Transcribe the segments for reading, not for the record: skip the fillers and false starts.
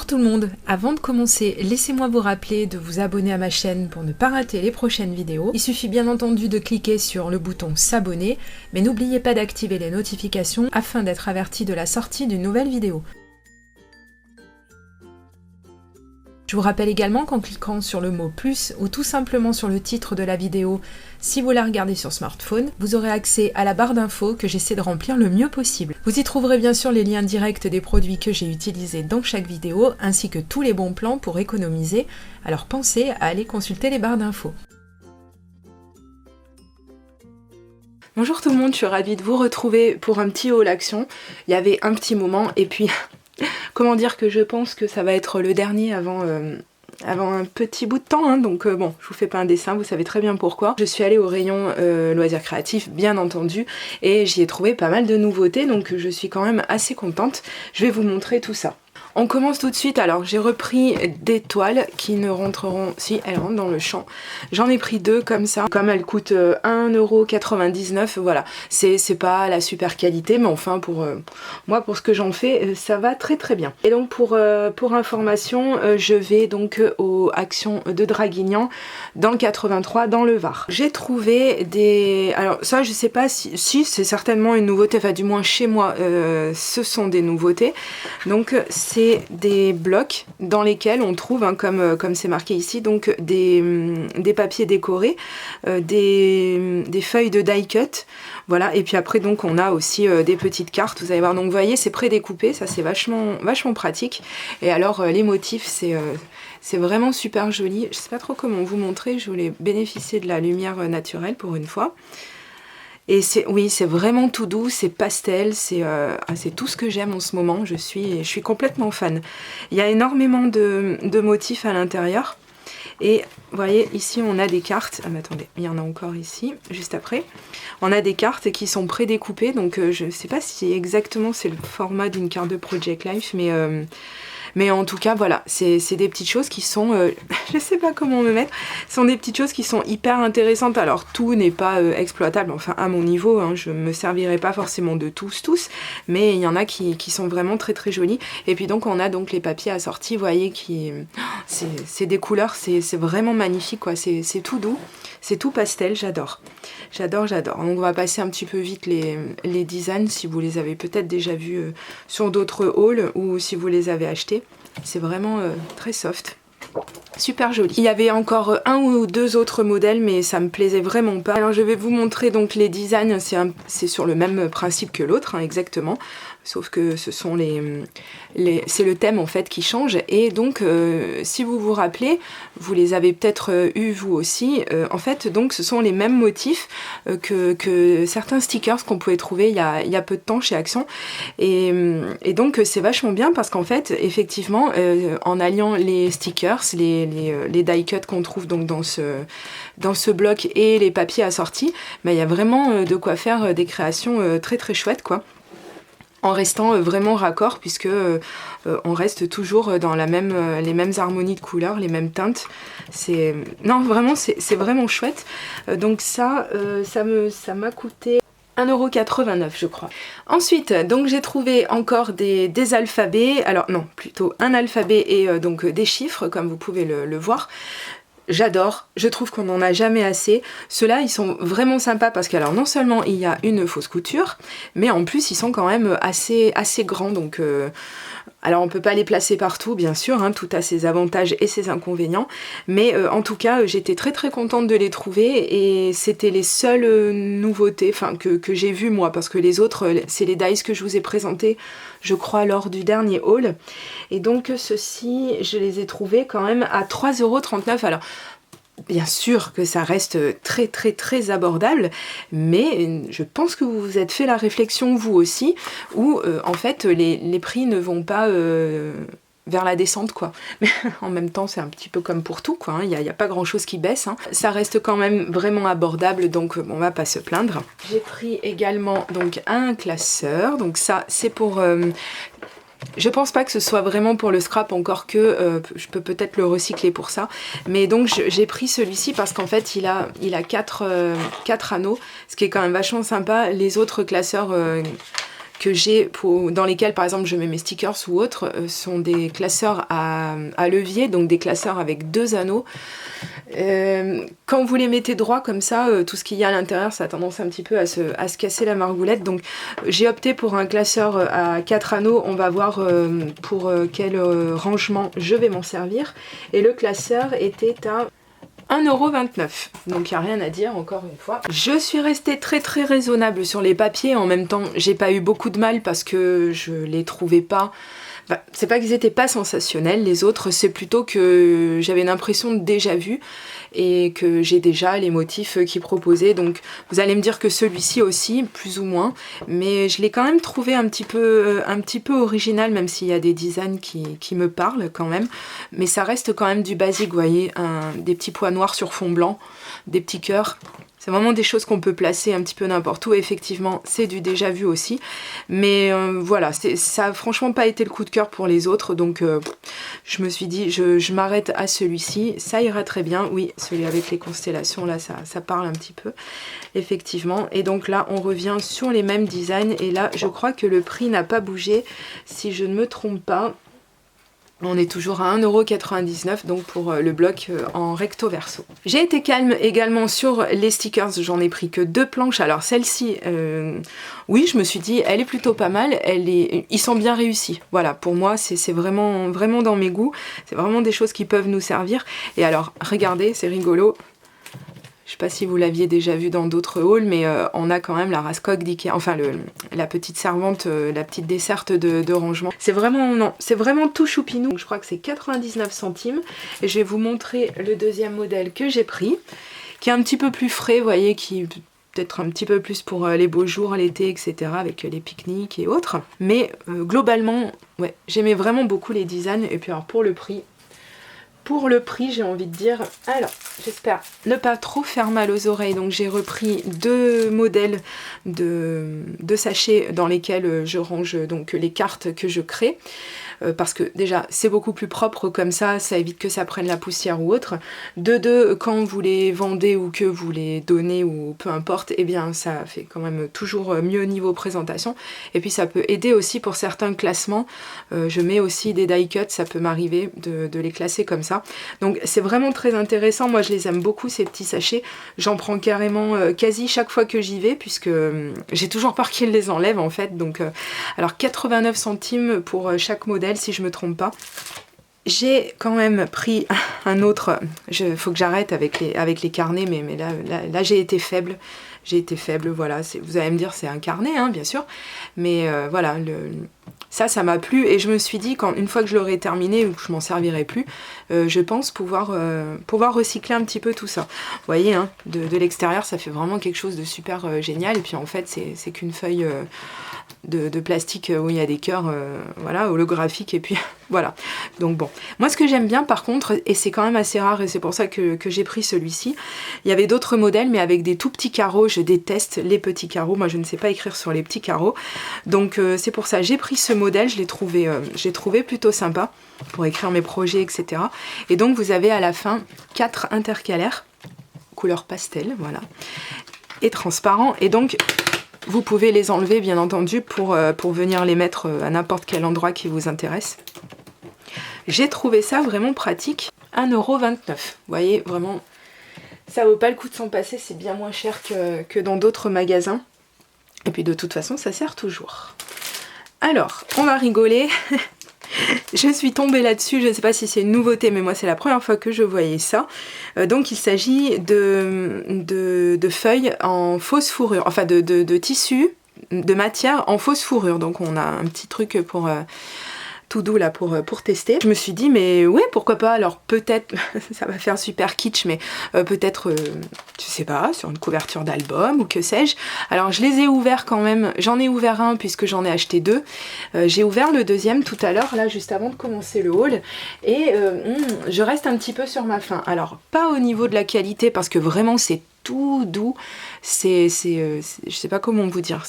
Bonjour tout le monde, avant de commencer, laissez-moi vous rappeler de vous abonner à ma chaîne pour ne pas rater les prochaines vidéos. Il suffit bien entendu de cliquer sur le bouton s'abonner, mais n'oubliez pas d'activer les notifications afin d'être averti de la sortie d'une nouvelle vidéo. Je vous rappelle également qu'en cliquant sur le mot plus ou tout simplement sur le titre de la vidéo, si vous la regardez sur smartphone, vous aurez accès à la barre d'infos que j'essaie de remplir le mieux possible. Vous y trouverez bien sûr les liens directs des produits que j'ai utilisés dans chaque vidéo, ainsi que tous les bons plans pour économiser, alors pensez à aller consulter les barres d'infos. Bonjour tout le monde, je suis ravie de vous retrouver pour un petit haul action. Il y avait un petit moment et puis... Comment dire que je pense que ça va être le dernier avant un petit bout de temps, hein, donc bon, je vous fais pas un dessin, vous savez très bien pourquoi. Je suis allée au rayon loisirs créatifs, bien entendu, et j'y ai trouvé pas mal de nouveautés, donc je suis quand même assez contente. Je vais vous montrer tout ça. On commence tout de suite, alors j'ai repris des toiles qui ne rentreront, si elles rentrent dans le champ. J'en ai pris deux comme ça, comme elles coûtent 1,99€, voilà. C'est pas la super qualité, mais enfin pour moi, pour ce que j'en fais, ça va très très bien. Et donc pour information, je vais donc aux Actions de Draguignan, dans le 83, dans le Var. J'ai trouvé des... Alors ça, je sais pas si c'est certainement une nouveauté, enfin du moins chez moi, ce sont des nouveautés. Donc c'est des blocs dans lesquels on trouve, hein, comme c'est marqué ici, donc des papiers décorés, des feuilles de die cut, voilà, et puis après donc on a aussi des petites cartes, vous allez voir, donc vous voyez c'est prédécoupé, ça c'est vachement pratique, et alors les motifs c'est vraiment super joli, je sais pas trop comment vous montrer, je voulais bénéficier de la lumière naturelle pour une fois. Et oui, c'est vraiment tout doux, c'est pastel, c'est tout ce que j'aime en ce moment, je suis complètement fan. Il y a énormément de motifs à l'intérieur. Et vous voyez, ici on a des cartes, ah mais attendez, il y en a encore ici, juste après. On a des cartes qui sont prédécoupées, donc je ne sais pas si exactement c'est le format d'une carte de Project Life, mais en tout cas, voilà, c'est des petites choses qui sont, je sais pas comment me mettre, ce sont des petites choses qui sont hyper intéressantes. Alors, tout n'est pas exploitable, enfin, à mon niveau, hein, je me servirai pas forcément de tous, mais il y en a qui sont vraiment très très jolis. Et puis donc, on a donc les papiers assortis, vous voyez, c'est des couleurs, c'est vraiment magnifique, quoi, c'est tout doux, c'est tout pastel, j'adore. J'adore. Donc, on va passer un petit peu vite les designs, si vous les avez peut-être déjà vus sur d'autres hauls, ou si vous les avez achetés. C'est vraiment très soft, super joli. Il y avait encore un ou deux autres modèles, mais ça me plaisait vraiment pas. Alors je vais vous montrer donc les designs, c'est sur le même principe que l'autre, hein, exactement. Sauf que ce sont c'est le thème en fait qui change, et donc si vous vous rappelez, vous les avez peut-être eu vous aussi, en fait donc ce sont les mêmes motifs que certains stickers qu'on pouvait trouver il y a peu de temps chez Action, et donc c'est vachement bien parce qu'en fait effectivement en alliant les stickers, les die cut qu'on trouve donc dans ce bloc et les papiers assortis, il y a vraiment de quoi faire des créations très très chouettes, quoi. En restant vraiment raccord, puisque on reste toujours dans les mêmes harmonies de couleurs, les mêmes teintes. Non, vraiment, c'est vraiment chouette. Donc ça m'a coûté 1,89€, je crois. Ensuite, donc j'ai trouvé encore des alphabets, alors non, plutôt un alphabet et donc des chiffres, comme vous pouvez le voir. J'adore, je trouve qu'on n'en a jamais assez. Ceux-là, ils sont vraiment sympas parce que alors non seulement il y a une fausse couture, mais en plus ils sont quand même assez grands. Donc, alors on peut pas les placer partout, bien sûr, hein, tout a ses avantages et ses inconvénients. Mais en tout cas, j'étais très très contente de les trouver et c'était les seules nouveautés, enfin que j'ai vues moi, parce que les autres, c'est les dies que je vous ai présentés, je crois, lors du dernier haul. Et donc ceux-ci, je les ai trouvés quand même à 3,39€. Alors, bien sûr que ça reste très très très abordable, mais je pense que vous vous êtes fait la réflexion vous aussi, où en fait les prix ne vont pas vers la descente, quoi. Mais en même temps c'est un petit peu comme pour tout, quoi, hein. Il y a pas grand chose qui baisse, hein. Ça reste quand même vraiment abordable, donc on va pas se plaindre. J'ai pris également donc un classeur, donc ça c'est pour... je pense pas que ce soit vraiment pour le scrap, encore que je peux peut-être le recycler pour ça, mais donc j'ai pris celui-ci parce qu'en fait il a 4 anneaux, ce qui est quand même vachement sympa. Les autres classeurs que j'ai, dans lesquels par exemple je mets mes stickers ou autres, sont des classeurs à levier, donc des classeurs avec 2 anneaux. Quand vous les mettez droit comme ça, tout ce qu'il y a à l'intérieur, ça a tendance un petit peu à se casser la margoulette. Donc j'ai opté pour un classeur à 4 anneaux. On va voir pour quel rangement je vais m'en servir. Et le classeur était à 1,29 €. Donc il n'y a rien à dire encore une fois. Je suis restée très raisonnable sur les papiers. En même temps, j'ai pas eu beaucoup de mal parce que je les trouvais pas... Enfin, c'est pas qu'ils étaient pas sensationnels, les autres, c'est plutôt que j'avais une impression de déjà vu et que j'ai déjà les motifs qu'ils proposaient. Donc vous allez me dire que celui-ci aussi, plus ou moins, mais je l'ai quand même trouvé un petit peu original, même s'il y a des designs qui me parlent quand même. Mais ça reste quand même du basique, vous voyez, des petits pois noirs sur fond blanc, des petits cœurs. C'est vraiment des choses qu'on peut placer un petit peu n'importe où. Effectivement, c'est du déjà vu aussi. Mais voilà, ça a franchement pas été le coup de cœur pour les autres. Donc je me suis dit, je m'arrête à celui-ci. Ça ira très bien. Oui, celui avec les constellations, là, ça parle un petit peu. Effectivement. Et donc là, on revient sur les mêmes designs. Et là, je crois que le prix n'a pas bougé, si je ne me trompe pas. On est toujours à 1,99 €, donc pour le bloc en recto verso. J'ai été calme également sur les stickers, j'en ai pris que 2 planches. Alors celle-ci, oui, je me suis dit, elle est plutôt pas mal, ils sont bien réussis. Voilà, pour moi, c'est vraiment dans mes goûts. C'est vraiment des choses qui peuvent nous servir. Et alors, regardez, c'est rigolo. Je sais pas si vous l'aviez déjà vu dans d'autres hauls, mais on a quand même la Raskog d'Ikea, enfin la petite servante, la petite desserte de rangement. C'est vraiment tout choupinou. Je crois que c'est 99 centimes. Et je vais vous montrer le deuxième modèle que j'ai pris, qui est un petit peu plus frais, vous voyez, qui peut-être un petit peu plus pour les beaux jours, l'été, etc., avec les pique-niques et autres. Mais globalement, ouais, j'aimais vraiment beaucoup les designs. Et puis alors pour le prix... j'ai envie de dire, alors j'espère ne pas trop faire mal aux oreilles, donc j'ai repris 2 modèles de sachets dans lesquels je range donc les cartes que je crée. Parce que déjà c'est beaucoup plus propre comme ça évite que ça prenne la poussière ou autre. De deux, quand vous les vendez ou que vous les donnez ou peu importe, eh bien ça fait quand même toujours mieux niveau présentation. Et puis ça peut aider aussi pour certains classements. Je mets aussi des die cuts, ça peut m'arriver de les classer comme ça. Donc c'est vraiment très intéressant, moi je les aime beaucoup ces petits sachets. J'en prends carrément quasi chaque fois que j'y vais, puisque j'ai toujours peur qu'ils les enlèvent en fait. Donc alors 89 centimes pour chaque modèle, si je me trompe pas. J'ai quand même pris un autre, faut que j'arrête avec les carnets, mais là j'ai été faible. Voilà, vous allez me dire c'est un carnet, hein, bien sûr, mais voilà, ça m'a plu, et je me suis dit, une fois que je l'aurai terminé ou que je m'en servirai plus, je pense pouvoir recycler un petit peu tout ça. Vous voyez, hein, de l'extérieur, ça fait vraiment quelque chose de super génial, et puis en fait, c'est qu'une feuille de plastique où il y a des cœurs, voilà, holographiques, et puis voilà. Donc bon, moi ce que j'aime bien par contre, et c'est quand même assez rare, et c'est pour ça que j'ai pris celui-ci, il y avait d'autres modèles, mais avec des tout petits carreaux. Je déteste les petits carreaux, moi je ne sais pas écrire sur les petits carreaux, donc c'est pour ça j'ai pris ce modèle. Je l'ai trouvé plutôt sympa pour écrire mes projets, etc. Et donc vous avez à la fin 4 intercalaires couleur pastel, voilà, et transparent, et donc vous pouvez les enlever bien entendu pour venir les mettre à n'importe quel endroit qui vous intéresse. J'ai trouvé ça vraiment pratique. 1,29 €, vous voyez, vraiment ça vaut pas le coup de s'en passer, c'est bien moins cher que dans d'autres magasins, et puis de toute façon ça sert toujours. Alors, on va rigoler. Je suis tombée là-dessus, je ne sais pas si c'est une nouveauté, mais moi c'est la première fois que je voyais ça. Donc il s'agit de feuilles en fausse fourrure, enfin de tissu, de matière en fausse fourrure. Donc on a un petit truc pour... tout doux là pour tester. Je me suis dit mais ouais, pourquoi pas, alors peut-être, ça va faire super kitsch, mais peut-être, je sais pas, sur une couverture d'album ou que sais-je. Alors je les ai ouverts quand même, j'en ai ouvert un puisque j'en ai acheté 2. J'ai ouvert le deuxième tout à l'heure, là juste avant de commencer le haul, et je reste un petit peu sur ma faim. Alors pas au niveau de la qualité, parce que vraiment c'est tout doux, je sais pas comment vous dire,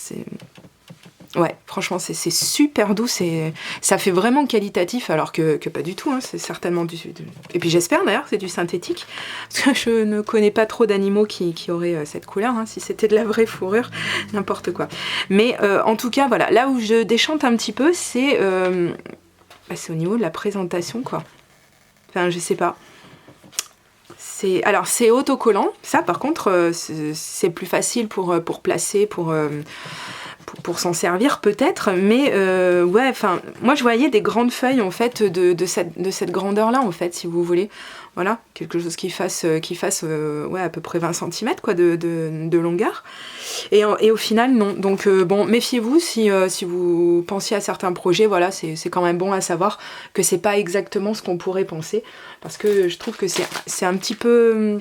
Ouais, franchement, c'est super doux, ça fait vraiment qualitatif, alors que pas du tout, hein, c'est certainement Et puis j'espère d'ailleurs que c'est du synthétique, parce que je ne connais pas trop d'animaux qui auraient cette couleur, hein. Si c'était de la vraie fourrure, n'importe quoi. Mais en tout cas, voilà, là où je déchante un petit peu, c'est au niveau de la présentation, quoi. Enfin, je sais pas. Alors, c'est autocollant, ça, par contre, c'est plus facile pour placer, pour s'en servir peut-être, mais ouais, enfin, moi je voyais des grandes feuilles en fait de cette grandeur-là en fait, si vous voulez. Voilà, quelque chose qui fasse ouais, à peu près 20 cm quoi, de longueur. Et au final, non. Donc bon, méfiez-vous si vous pensiez à certains projets, voilà, c'est quand même bon à savoir que c'est pas exactement ce qu'on pourrait penser, parce que je trouve que c'est un petit peu...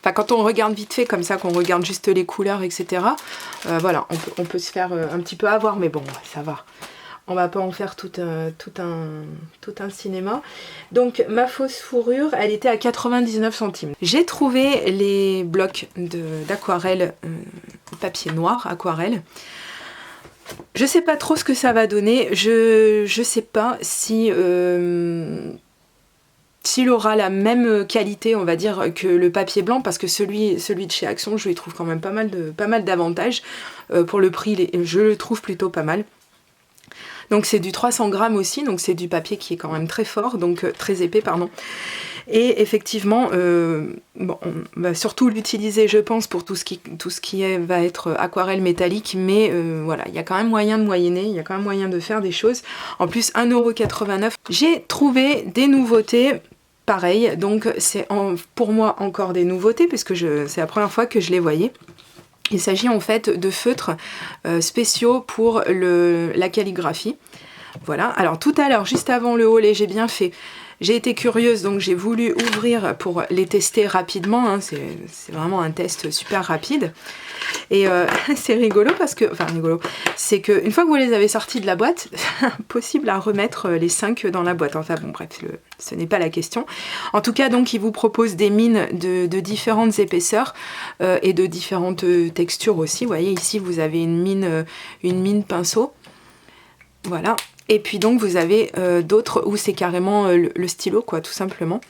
Enfin, quand on regarde vite fait comme ça, qu'on regarde juste les couleurs, etc., voilà, on peut se faire un petit peu avoir, mais bon, ça va. On va pas en faire tout un cinéma. Donc, ma fausse fourrure, elle était à 99 centimes. J'ai trouvé les blocs d'aquarelle, papier noir, aquarelle. Je sais pas trop ce que ça va donner. Je sais pas si... s'il aura la même qualité, on va dire, que le papier blanc, parce que celui de chez Action, je lui trouve quand même pas mal d'avantages. Pour le prix, je le trouve plutôt pas mal. Donc c'est du 300 grammes aussi, donc c'est du papier qui est quand même très fort, donc très épais, pardon. Et effectivement, bon, on va surtout l'utiliser, je pense, pour tout ce qui va être aquarelle métallique, mais voilà, il y a quand même moyen de moyenner, il y a quand même moyen de faire des choses. En plus, 1,89 €. J'ai trouvé des nouveautés. Pareil, donc c'est pour moi encore des nouveautés, puisque c'est la première fois que je les voyais. Il s'agit en fait de feutres spéciaux pour la calligraphie. Voilà, alors tout à l'heure, juste avant le haul, j'ai bien fait. J'ai été curieuse, donc j'ai voulu ouvrir pour les tester rapidement, hein. C'est vraiment un test super rapide. Et c'est rigolo parce que, enfin rigolo, c'est qu'une fois que vous les avez sortis de la boîte, c'est impossible à remettre les 5 dans la boîte. Enfin bon bref, ce n'est pas la question. En tout cas donc ils vous proposent des mines de différentes épaisseurs et de différentes textures aussi. Vous voyez ici vous avez une mine pinceau. Voilà. Et puis donc vous avez d'autres où c'est carrément le stylo quoi, tout simplement.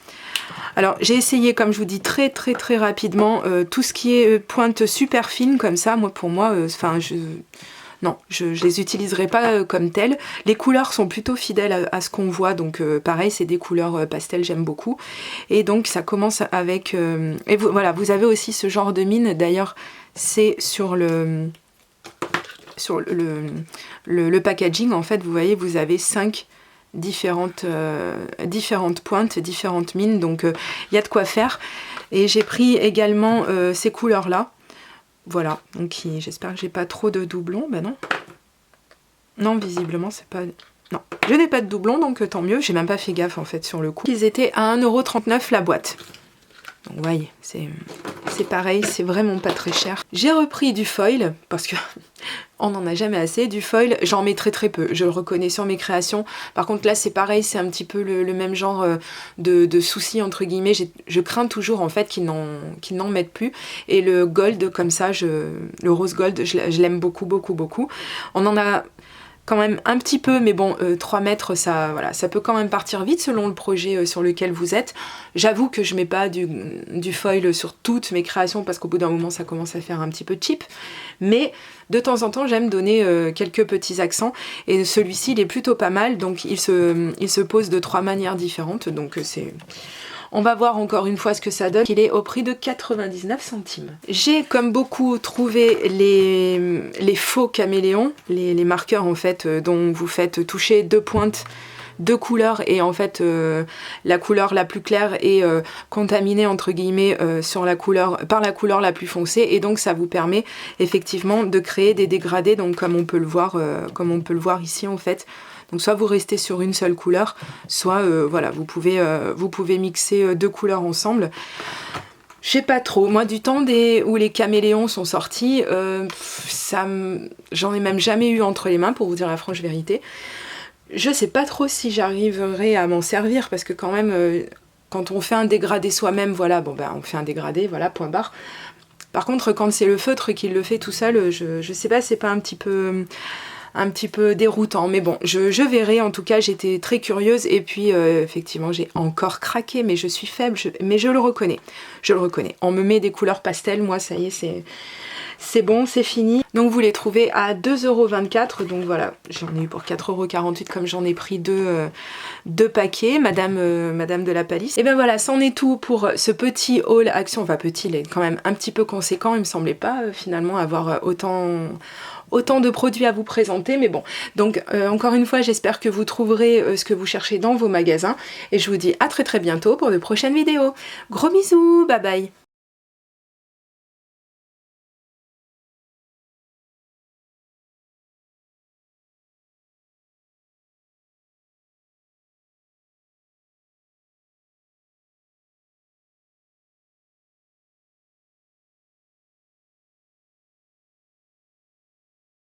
Alors j'ai essayé, comme je vous dis, très rapidement tout ce qui est pointe super fine comme ça. Pour moi, enfin je les utiliserai pas comme telles. Les couleurs sont plutôt fidèles à ce qu'on voit, donc pareil, c'est des couleurs pastel, j'aime beaucoup. Et donc ça commence avec et voilà, vous avez aussi ce genre de mine. D'ailleurs, c'est sur le packaging, en fait, vous voyez, vous avez 5 différentes pointes, différentes mines, donc il y a de quoi faire. Et j'ai pris également ces couleurs-là. Voilà, donc j'espère que j'ai pas trop de doublons. Ben non. Non, visiblement, c'est pas... Non, je n'ai pas de doublons, donc tant mieux. J'ai même pas fait gaffe, en fait, sur le coup. Ils étaient à 1,39 € la boîte. Donc, vous voyez, c'est pareil, c'est vraiment pas très cher. J'ai repris du foil, parce que on n'en a jamais assez. Du foil, j'en mets très peu, je le reconnais sur mes créations. Par contre là c'est pareil, c'est un petit peu le même genre de souci entre guillemets. Je crains toujours en fait qu'ils n'en mettent plus. Et le gold comme ça, le rose gold, je l'aime beaucoup. On en a quand même un petit peu, mais bon, 3 mètres, ça peut quand même partir vite selon le projet sur lequel vous êtes. J'avoue que je mets pas du foil sur toutes mes créations parce qu'au bout d'un moment ça commence à faire un petit peu cheap, mais de temps en temps j'aime donner quelques petits accents, et celui-ci il est plutôt pas mal, donc il se pose de 3 manières différentes, donc c'est... On va voir encore une fois ce que ça donne. Il est au prix de 99 centimes. J'ai comme beaucoup trouvé les faux caméléons, les marqueurs en fait dont vous faites toucher 2 pointes, 2 couleurs, et en fait la couleur la plus claire est contaminée entre guillemets par la couleur la plus foncée, et donc ça vous permet effectivement de créer des dégradés, donc comme on peut le voir ici en fait. Donc soit vous restez sur une seule couleur, soit voilà, vous pouvez mixer 2 couleurs ensemble. Je sais pas trop, moi du temps où les caméléons sont sortis, j'en ai même jamais eu entre les mains pour vous dire la franche vérité. Je sais pas trop si j'arriverai à m'en servir, parce que quand même, quand on fait un dégradé soi-même, voilà, bon ben on fait un dégradé, voilà, point barre. Par contre, quand c'est le feutre qui le fait tout seul, je sais pas, c'est pas un petit peu... un petit peu déroutant. Mais bon, je verrai. En tout cas, j'étais très curieuse. Et puis, effectivement, j'ai encore craqué. Mais je suis faible. Mais je le reconnais. Je le reconnais. On me met des couleurs pastel. Moi, ça y est, c'est bon, c'est fini. Donc vous les trouvez à 2,24 €. Donc voilà, j'en ai eu pour 4,48 € comme j'en ai pris deux paquets, Madame de la Palisse. Et ben voilà, c'en est tout pour ce petit haul Action. Enfin petit, il est quand même un petit peu conséquent. Il me semblait pas finalement avoir autant de produits à vous présenter, mais bon. Donc encore une fois, j'espère que vous trouverez ce que vous cherchez dans vos magasins. Et je vous dis à très bientôt pour de prochaines vidéos. Gros bisous, bye bye.